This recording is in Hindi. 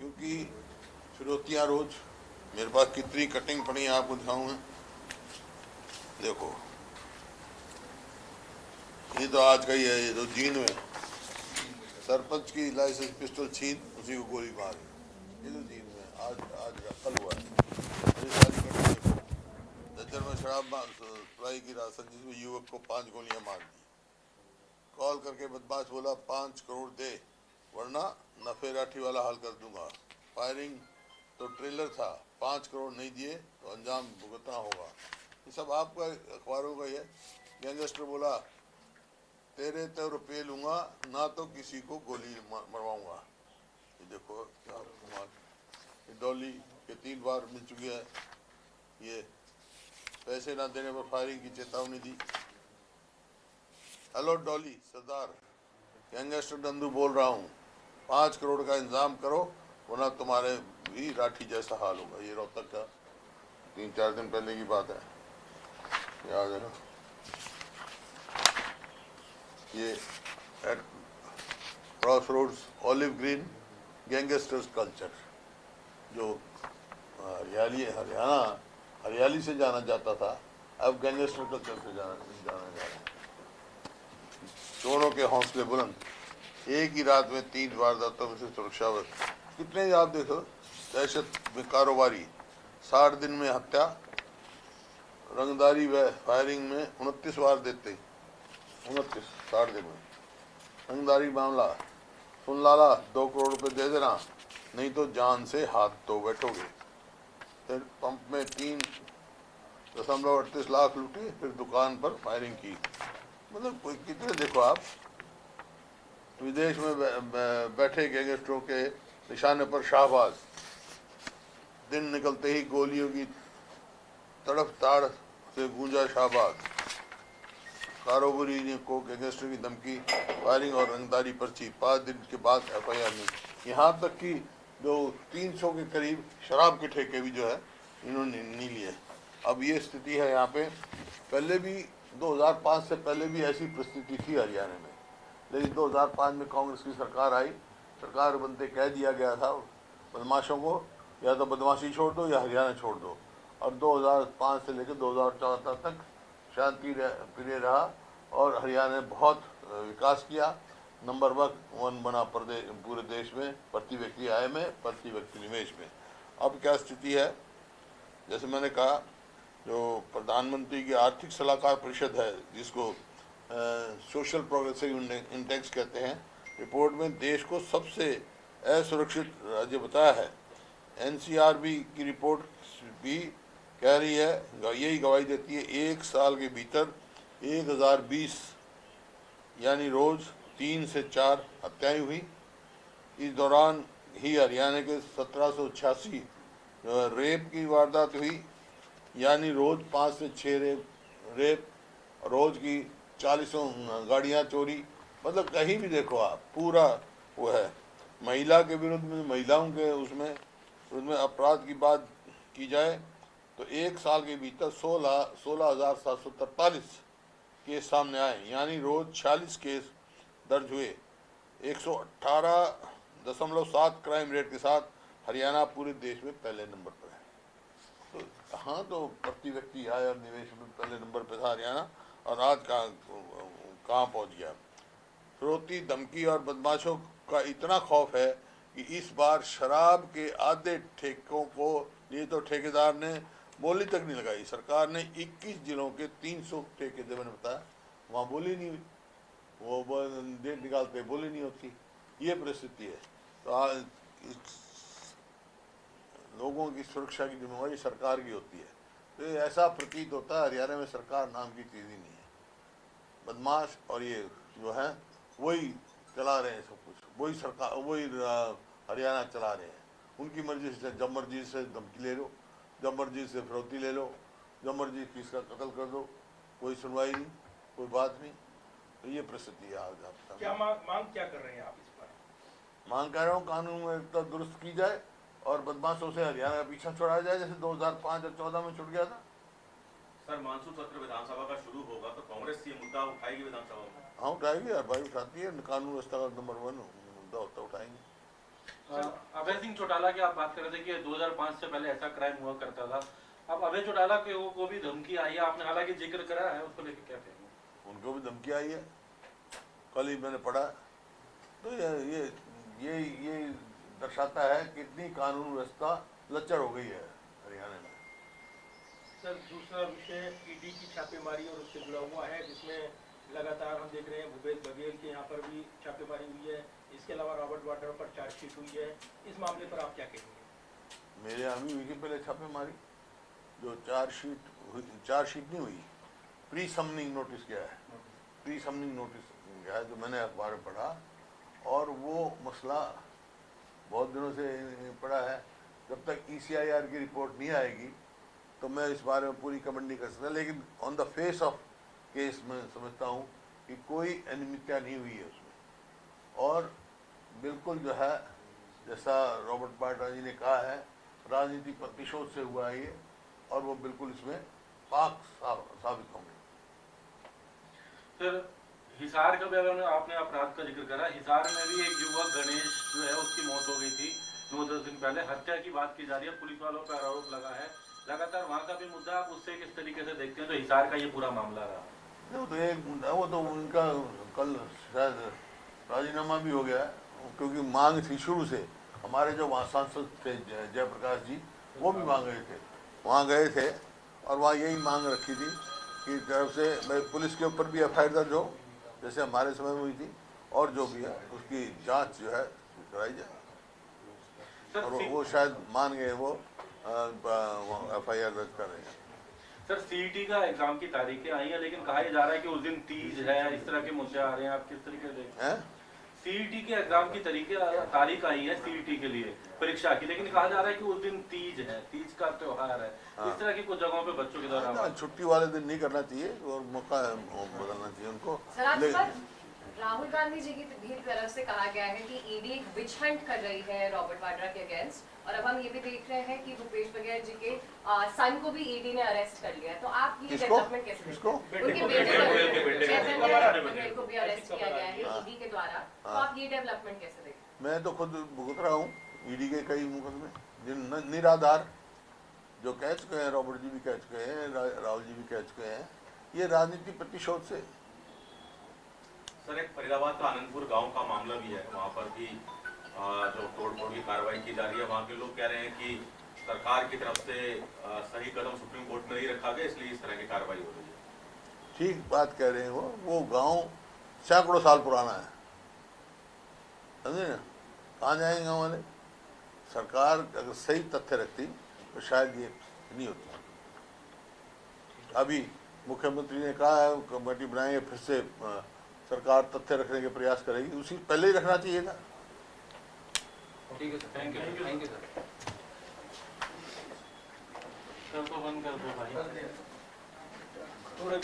क्योंकि फिरौतियाँ रोज मेरे पास कितनी कटिंग पड़ी है आपको दिखाऊंगा। देखो ये तो आज का ही है, ये तो जीन में सरपंच की लाइसेंस पिस्टल छीन उसी को गोली मारी, ये तो जीन में आज आज का कल हुआ है। ये सारी कटिंग देखो, जज्जर में शराब सप्लाई की राशन जिसमें युवक को 5 गोलियां मार दी। कॉल करके बदमाश बोला 5 करोड़ दे वरना नफे राठी वाला हाल कर दूंगा। फायरिंग तो ट्रेलर था, 5 करोड़ नहीं दिए तो अंजाम भुगतना होगा। ये सब आपका अखबारों का ही है। गैंगस्टर बोला तेरे तो रुपये लूंगा ना तो किसी को गोली मरवाऊंगा। ये देखो क्या कमाल, डॉली के 3 बार मिल चुकी है। ये पैसे ना देने पर फायरिंग की चेतावनी दी। हेलो डॉली सरदार, गैंगस्टर नंदू बोल रहा हूँ, 5 करोड़ का इंतजाम करो वरना तुम्हारे भी राठी जैसा हाल होगा। ये रोहतक का 3-4 दिन पहले की बात है, याद है ना। ये at cross roads olive green gangsters culture, जो हरियाली से जाना जाता था, अब गैंगस्टर कल्चर से जाना जा रहा है। चोरों के हौसले बुलंद, एक ही रात में 3 वारदातों में से सुरक्षा बल कितने आप देखो। दहशत में कारोबारी, 60 दिन में हत्या, रंगदारी व फायरिंग में 29 वार देते, 29 60 दिन में। रंगदारी मामला सुन लाला, 2 करोड़ रुपए दे देना नहीं तो जान से हाथ तो बैठोगे। फिर पंप में 3.38 लाख लूटे, फिर दुकान पर फायरिंग की। मतलब कोई कितने देखो आप, विदेश में बैठे गैंगस्टरों के निशाने पर शाहबाज, दिन निकलते ही गोलियों की तड़फ ताड़ से गूंजा शाहबाज। कारोबारी ने को गैंगस्टर की धमकी, फायरिंग और रंगदारी पर्ची, 5 दिन के बाद FIR में। यहाँ तक कि जो 300 के करीब शराब के ठेके भी जो है इन्होंने नहीं लिए। अब ये स्थिति है यहाँ पे। पहले भी 2005 से पहले भी ऐसी परिस्थिति थी हरियाणा में, लेकिन 2005 में कांग्रेस की सरकार आई, सरकार बनते कह दिया गया था बदमाशों को या तो बदमाशी छोड़ दो या हरियाणा छोड़ दो। और 2005 से लेकर 2014 तक शांति प्रिय रहा और हरियाणा ने बहुत विकास किया। नंबर 1 बना पूरे देश में प्रति व्यक्ति आय में, प्रति व्यक्ति निवेश में। अब क्या स्थिति है, जैसे मैंने कहा, जो प्रधानमंत्री की आर्थिक सलाहकार परिषद है जिसको सोशल प्रोग्रेसिव इंडेक्स कहते हैं, रिपोर्ट में देश को सबसे असुरक्षित राज्य बताया है। NCRB की रिपोर्ट भी कह रही है, यही गवाही देती है, 1 साल के भीतर 1020 यानी रोज 3 से 4 हत्याएं हुई। इस दौरान ही हरियाणा के 1786 रेप की वारदात हुई, यानी रोज 5 से 6 रेप, रोज की 40 गाड़ियाँ चोरी। मतलब कहीं भी देखो आप, पूरा वो है। महिला के विरुद्ध में, महिलाओं के उसमें अपराध की बात की जाए तो 1 साल के भीतर 16,743 केस सामने आए, यानी रोज 46 केस दर्ज हुए। 118.7 क्राइम रेट के साथ हरियाणा पूरे देश में पहले नंबर पर है। तो हाँ, तो प्रति व्यक्ति आय और निवेश में पहले नंबर पर था हरियाणा, और आज कहाँ पहुँच गया। फिरौती, धमकी और बदमाशों का इतना खौफ है कि इस बार शराब के आधे ठेकों को लिए तो ठेकेदार ने बोली तक नहीं लगाई। सरकार ने 21 जिलों के 300 ठेके थे, मैंने बताया, वहाँ बोली नहीं हुई। वो डेट निकालते बोली नहीं होती। ये परिस्थिति है। तो आज लोगों की सुरक्षा की जिम्मेवारी सरकार की होती है। तो ऐसा प्रतीत होता है हरियाणा में सरकार नाम की चीज़ ही नहीं है। बदमाश और ये जो है वही चला रहे हैं सब कुछ, वही सरकार, वही हरियाणा चला रहे हैं। उनकी मर्जी से, जब मर्जी से धमकी ले लो, जब मर्जी से फिरौती ले लो, जब मर्जी किसका कत्ल कर दो, कोई सुनवाई नहीं, कोई बात नहीं। तो ये परिस्थिति है आज आपका। क्या मांग क्या कर रहे हैं आप इस पर? मांग कर रहा हूँ कानून में तो दुरुस्त की जाए और बदमाशों से हरियाणा का पीछा छुड़ाया जाए, जैसे 2005 और 14 में छुट गया था। सर, मानसून सत्र विधानसभा का शुरू होगा तो कांग्रेस ये मुद्दा उठाएगी विधानसभा में? हाँ, उठाएगी यार भाई, उठाती है। कानून व्यवस्था का नंबर 1 मुद्दा होता, उठाएंगे। अभय सिंह चौटाला की आप बात कर रहे थे कि 2005 से पहले ऐसा क्राइम हुआ करता था। अब अभय चौटाला को भी धमकी आई है, आपने हालांकि जिक्र करा है, उसको लेकर क्या कहेंगे? उनको भी धमकी आई है, कल ही मैंने पढ़ा। तो ये दर्शाता है कि इतनी कानून व्यवस्था लच्चर हो गई है हरियाणा में। सर दूसरा विषय ईडी की छापेमारी और उससे जुड़ा हुआ है, जिसमें लगातार हम देख रहे हैं भूपेश बघेल के यहाँ पर भी छापेमारी हुई है, इसके अलावा रॉबर्ट वाड्रा पर चार्जशीट हुई है। इस मामले पर आप क्या कहेंगे? मेरे यहाँ भी हुई थी पहले छापेमारी, जो चार्जशीट नहीं हुई, प्री समनिंग नोटिस गया है, प्री समनिंग नोटिस गया है, जो मैंने अखबार में पढ़ा। और वो मसला बहुत दिनों से पड़ा है। जब तक ECIR की रिपोर्ट नहीं आएगी तो मैं इस बारे में पूरी कमेंट नहीं कर सकता, लेकिन on the face of case मैं समझता हूँ कि कोई अनियमितता नहीं हुई है उसमें। और बिल्कुल जो है, जैसा रॉबर्ट वाड्रा जी ने कहा है, राजनीतिक प्रतिशोध से हुआ है ये, और वो बिल्कुल इसमें पाक साबित होंगे। सर हिसार का भी आपने अपराध का जिक्र करा, हिसार में भी एक युवक गणेश जो है उसकी मौत हो गई थी 9-10 दिन पहले, हत्या की बात की जा रही है, पुलिस वालों पर आरोप लगा है लगातार, वहाँ का भी मुद्दा आप उससे किस तरीके से देखते हैं? तो हिसार का ये पूरा मामला रहा, वो तो उनका कल शायद राजीनामा भी हो गया, क्योंकि मांग थी शुरू से। हमारे जो वहाँ सांसद थे जयप्रकाश जी, वो भी मांग रहे थे, वहाँ गए थे और वहाँ यही मांग रखी थी कि तरफ से भाई पुलिस के ऊपर भी FIR दर्ज हो, जैसे हमारे समय में हुई थी, और जो भी है उसकी जांच जो है कराई जाए। और वो शायद मान गए, वो FIR दर्ज कर रहे हैं। सर CET का एग्जाम की तारीखें आई है, लेकिन कहा जा रहा है कि उस दिन तीज है, इस तरह के मुद्दे आ रहे हैं, आप किस तरीके से देखते हैं? CET के एग्जाम की तारीख आई है CET के लिए परीक्षा की, लेकिन कहा जा रहा है कि उस दिन तीज है, तीज का त्योहार है। इस तरह की कुछ जगहों पे बच्चों के द्वारा छुट्टी वाले दिन नहीं करना चाहिए और मौका बदलना चाहिए उनको। राहुल गांधी जी की भी तरफ से कहा गया है कि ईडी एक विच हंट कर रही है रॉबर्ट वाड्रा के अगेंस्ट, और अब हम ये भी देख रहे हैं कि भूपेश बघेल जी के सन को भी ईडी ने अरेस्ट कर लिया है। तो आप ये डेवलपमेंट कैसे देखते हैं? उनके बेटे को भी अरेस्ट किया गया है ईडी के द्वारा, तो आप ये डेवलपमेंट कैसे देखते हैं? मैं तो खुद भुगत रहा हूँ ईडी के कई मुकदमे, जिन निराधार जो कह चुके हैं, रॉबर्ट जी भी कह चुके हैं, राहुल जी भी कह चुके हैं, ये राजनीतिक प्रतिशोध से। सर एक फरीदाबाद का आनंदपुर गांव का मामला भी है, वहां पर भी जो तोड़फोड़ की कार्रवाई की जा रही है, वहां के लोग कह रहे हैं कि सरकार की तरफ से सही कदम सुप्रीम कोर्ट में नहीं रखा गया, इसलिए इस तरह की कार्रवाई हो रही है। ठीक बात कह रहे हैं वो गांव सैकड़ों साल पुराना है, समझे ना? कहाँ जाएंगे गाँव वाले? सरकार अगर सही तथ्य रखती तो शायद ये नहीं होती। अभी मुख्यमंत्री ने कहा है कमेटी बनाएंगे, फिर से सरकार तथ्य रखने के प्रयास करेगी, उसी पहले ही रखना चाहिए था। ठीक है सर, थैंक यू सर। तो बंद कर दो भाई, थोड़ा